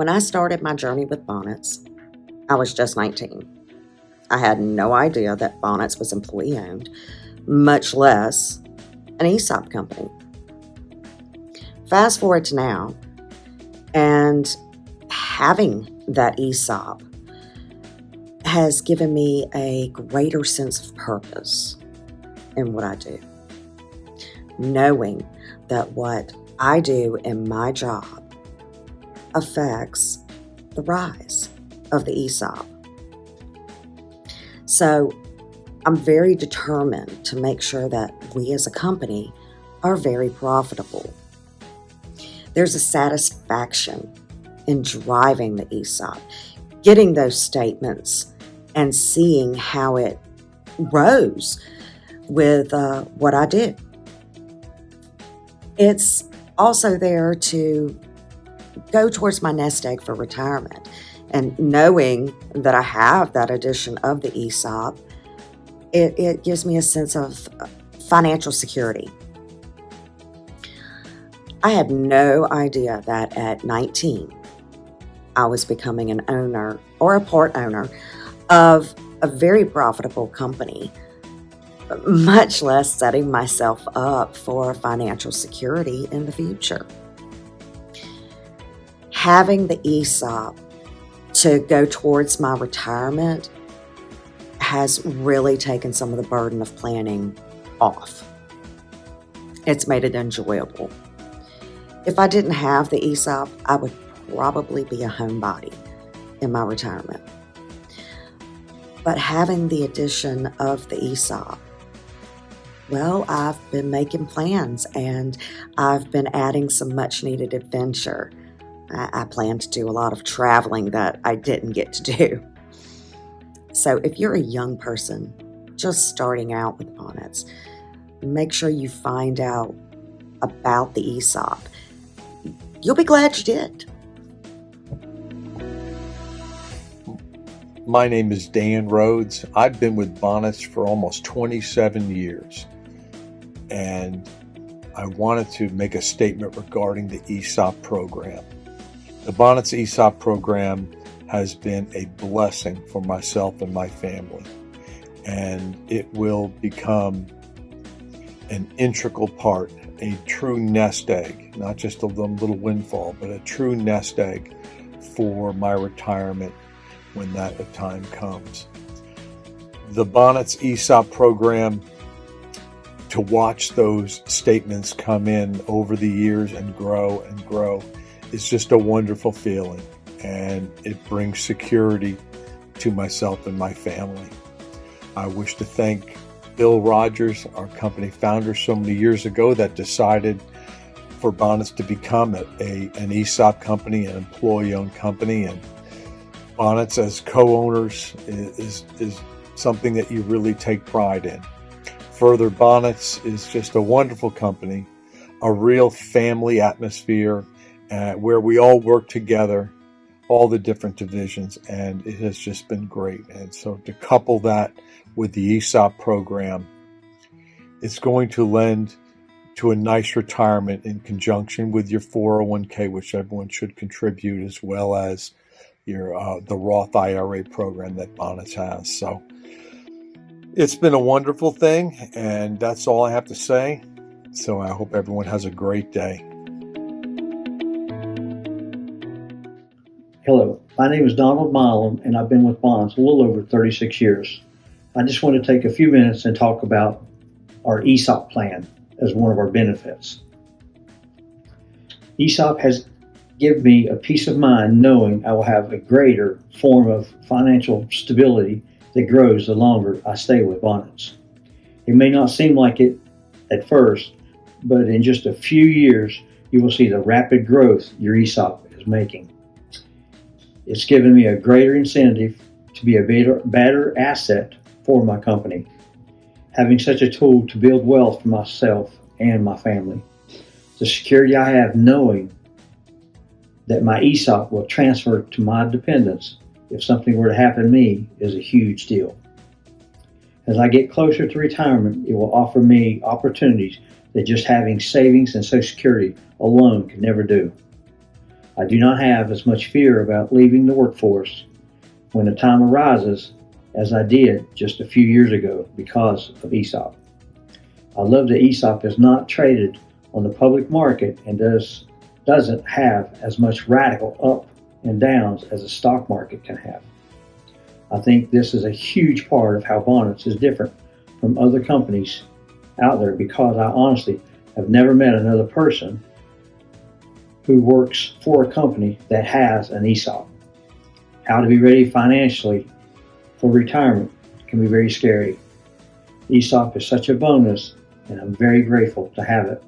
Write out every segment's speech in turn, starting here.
When I started my journey with Bonnets, I was just 19. I had no idea that Bonnets was employee owned, much less an ESOP company. Fast forward to now, and having that ESOP has given me a greater sense of purpose in what I do. Knowing that what I do in my job affects the rise of the ESOP. So I'm very determined to make sure that we as a company are very profitable. There's a satisfaction in driving the ESOP, getting those statements and seeing how it rose with what I do. It's also there to go towards my nest egg for retirement. And knowing that I have that addition of the ESOP, it gives me a sense of financial security. I had no idea that at 19, I was becoming an owner or a part owner of a very profitable company, much less setting myself up for financial security in the future. Having the ESOP to go towards my retirement has really taken some of the burden of planning off. It's made it enjoyable. If I didn't have the ESOP, I would probably be a homebody in my retirement. But having the addition of the ESOP, well, I've been making plans and I've been adding some much needed adventure. I plan to do a lot of traveling that I didn't get to do. So if you're a young person just starting out with Bonnets, make sure you find out about the ESOP. You'll be glad you did. My name is Dan Rhodes. I've been with Bonnets for almost 27 years. And I wanted to make a statement regarding the ESOP program. The Bonnets ESOP program has been a blessing for myself and my family, and it will become an integral part, a true nest egg, not just a little windfall, but a true nest egg for my retirement when that time comes. The Bonnets ESOP program, to watch those statements come in over the years and grow, it's just a wonderful feeling, and it brings security to myself and my family. I wish to thank Bill Rogers, our company founder, so many years ago that decided for Bonnets to become an ESOP company, an employee-owned company, and Bonnets as co-owners is something that you really take pride in. Further, Bonnets is just a wonderful company, a real family atmosphere, where we all work together, all the different divisions, and it has just been great. And so to couple that with the ESOP program, it's going to lend to a nice retirement in conjunction with your 401k, which everyone should contribute, as well as your the Roth IRA program that Bonnets has. So it's been a wonderful thing, and that's all I have to say. So I hope everyone has a great day. Hello, my name is Donald Milam, and I've been with Bonnets a little over 36 years. I just want to take a few minutes and talk about our ESOP plan as one of our benefits. ESOP has given me a peace of mind knowing I will have a greater form of financial stability that grows the longer I stay with Bonnets. It may not seem like it at first, but in just a few years, you will see the rapid growth your ESOP is making. It's given me a greater incentive to be a better asset for my company, having such a tool to build wealth for myself and my family. The security I have knowing that my ESOP will transfer to my dependents if something were to happen to me is a huge deal. As I get closer to retirement, it will offer me opportunities that just having savings and Social Security alone could never do. I do not have as much fear about leaving the workforce when the time arises as I did just a few years ago because of ESOP. I love that ESOP is not traded on the public market and doesn't have as much radical up and downs as a stock market can have. I think this is a huge part of how Bonnets is different from other companies out there, because I honestly have never met another person who works for a company that has an ESOP. How to be ready financially for retirement can be very scary. ESOP is such a bonus, and I'm very grateful to have it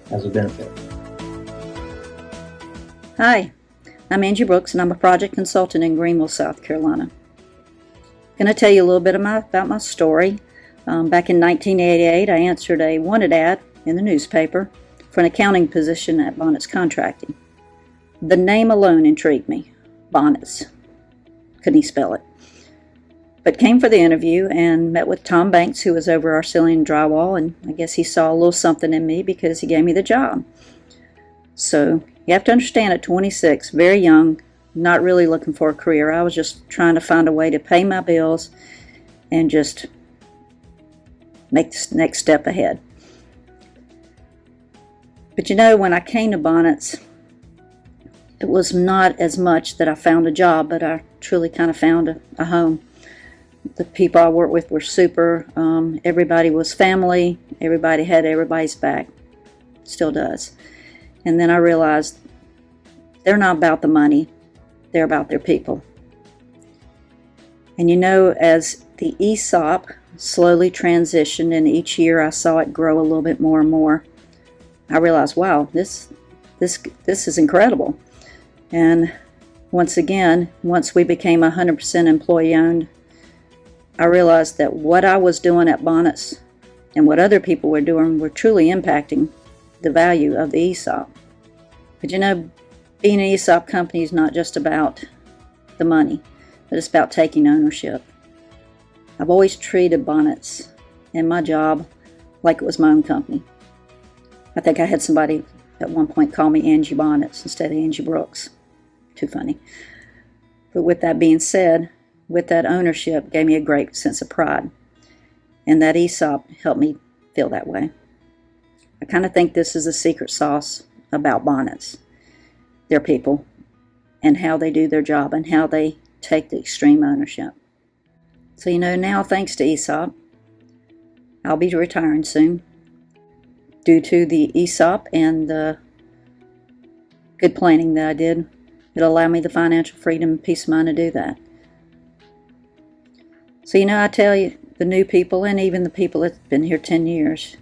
as a benefit. Hi, I'm Angie Brooks, and I'm a project consultant in Greenville, South Carolina. I'm going to tell you a little bit about my story. Back in 1988, I answered a wanted ad in the newspaper for an accounting position at Bonnets Contracting. The name alone intrigued me, Bonnets. Couldn't he spell it? But came for the interview and met with Tom Banks, who was over our ceiling and drywall, and I guess he saw a little something in me because he gave me the job. So you have to understand, at 26, very young, not really looking for a career. I was just trying to find a way to pay my bills and just make the next step ahead. But you know, when I came to Bonnets, it was not as much that I found a job, but I truly kind of found a home. The people I worked with were super. Everybody was family. Everybody had everybody's back. Still does. And then I realized they're not about the money. They're about their people. And you know, as the ESOP slowly transitioned, and each year I saw it grow a little bit more and more, I realized, wow, this is incredible. And once again, once we became 100% employee owned, I realized that what I was doing at Bonnets and what other people were doing were truly impacting the value of the ESOP. But you know, being an ESOP company is not just about the money, but it's about taking ownership. I've always treated Bonnets and my job like it was my own company. I think I had somebody at one point call me Angie Bonnets instead of Angie Brooks. Too funny. But with that being said, with that ownership gave me a great sense of pride. And that ESOP helped me feel that way. I kind of think this is the secret sauce about Bonnets. Their people and how they do their job and how they take the extreme ownership. So you know, now thanks to ESOP, I'll be retiring soon. Due to the ESOP and the good planning that I did, it'll allow me the financial freedom and peace of mind to do that. So you know, I tell you, the new people and even the people that's been here 10 years,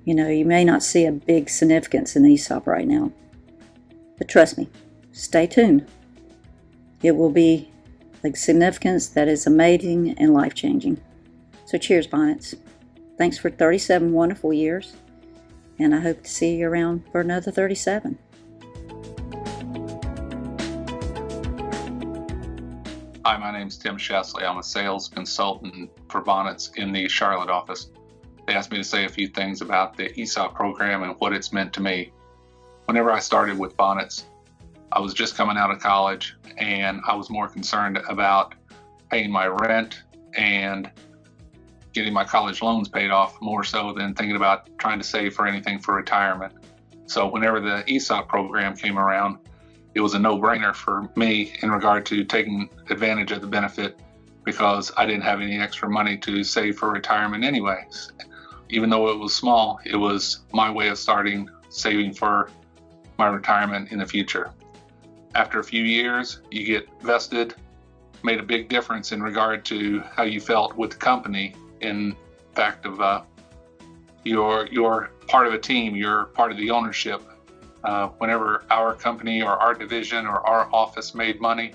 you know, you may not see a big significance in the ESOP right now. But trust me, stay tuned. It will be a significance that is amazing and life-changing. So cheers, Bonnets. Thanks for 37 wonderful years, and I hope to see you around for another 37. Hi, my name's Tim Chesley. I'm a sales consultant for Bonnets in the Charlotte office. They asked me to say a few things about the ESOP program and what it's meant to me. Whenever I started with Bonnets, I was just coming out of college, and I was more concerned about paying my rent and getting my college loans paid off more so than thinking about trying to save for anything for retirement. So whenever the ESOP program came around, it was a no-brainer for me in regard to taking advantage of the benefit, because I didn't have any extra money to save for retirement anyways. Even though it was small, it was my way of starting saving for my retirement in the future. After a few years, you get vested. Made a big difference in regard to how you felt with the company. In fact of you're part of a team, you're part of the ownership. Whenever our company or our division or our office made money,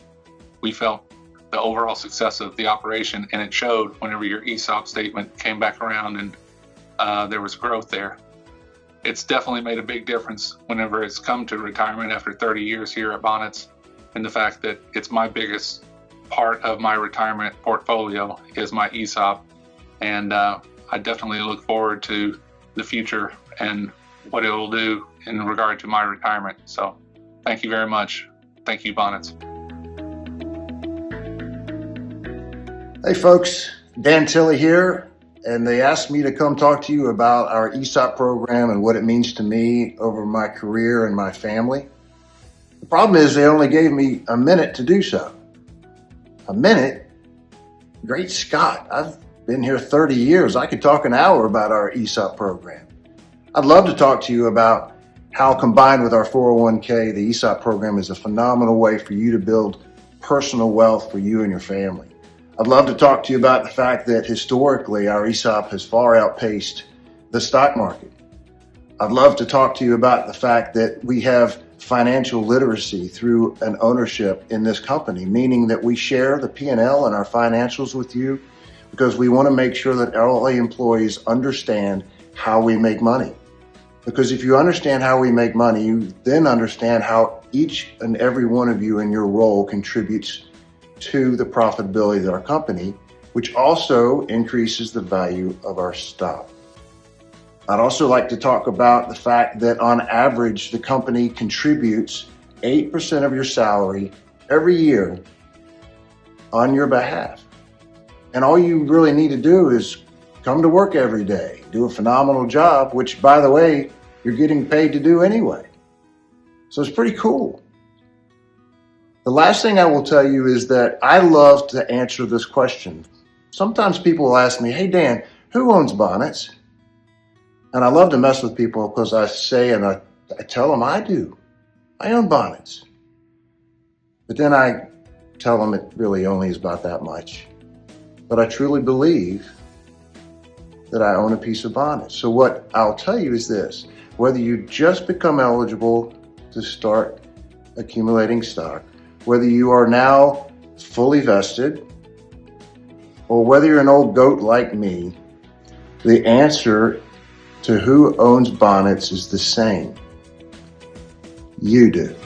we felt the overall success of the operation, and it showed whenever your ESOP statement came back around and there was growth there. It's definitely made a big difference whenever it's come to retirement after 30 years here at Bonnets, and the fact that it's my biggest part of my retirement portfolio is my ESOP. And I definitely look forward to the future and what it will do in regard to my retirement. So Thank you very much. Thank you, Bonnets. Hey folks, Dan Tilley here, and they asked me to come talk to you about our ESOP program and what it means to me over my career and my family. The problem is they only gave me a minute to do so. A minute? Great Scott, I've been here 30 years. I could talk an hour about our ESOP program. I'd love to talk to you about how, combined with our 401k, the ESOP program is a phenomenal way for you to build personal wealth for you and your family. I'd love to talk to you about the fact that historically our ESOP has far outpaced the stock market. I'd love to talk to you about the fact that we have financial literacy through an ownership in this company, meaning that we share the P&L and our financials with you because we want to make sure that all the employees understand how we make money. Because if you understand how we make money, you then understand how each and every one of you in your role contributes to the profitability of our company, which also increases the value of our stock. I'd also like to talk about the fact that on average, the company contributes 8% of your salary every year on your behalf. And all you really need to do is come to work every day, do a phenomenal job, which, by the way, you're getting paid to do anyway. So it's pretty cool. The last thing I will tell you is that I love to answer this question. Sometimes people will ask me, hey, Dan, who owns Bonnets? And I love to mess with people because I say, and I tell them I do. I own Bonnets. But then I tell them it really only is about that much. But I truly believe that I own a piece of Bonnets. So what I'll tell you is this: whether you just become eligible to start accumulating stock, whether you are now fully vested, or whether you're an old goat like me, the answer to who owns Bonnets is the same. You do.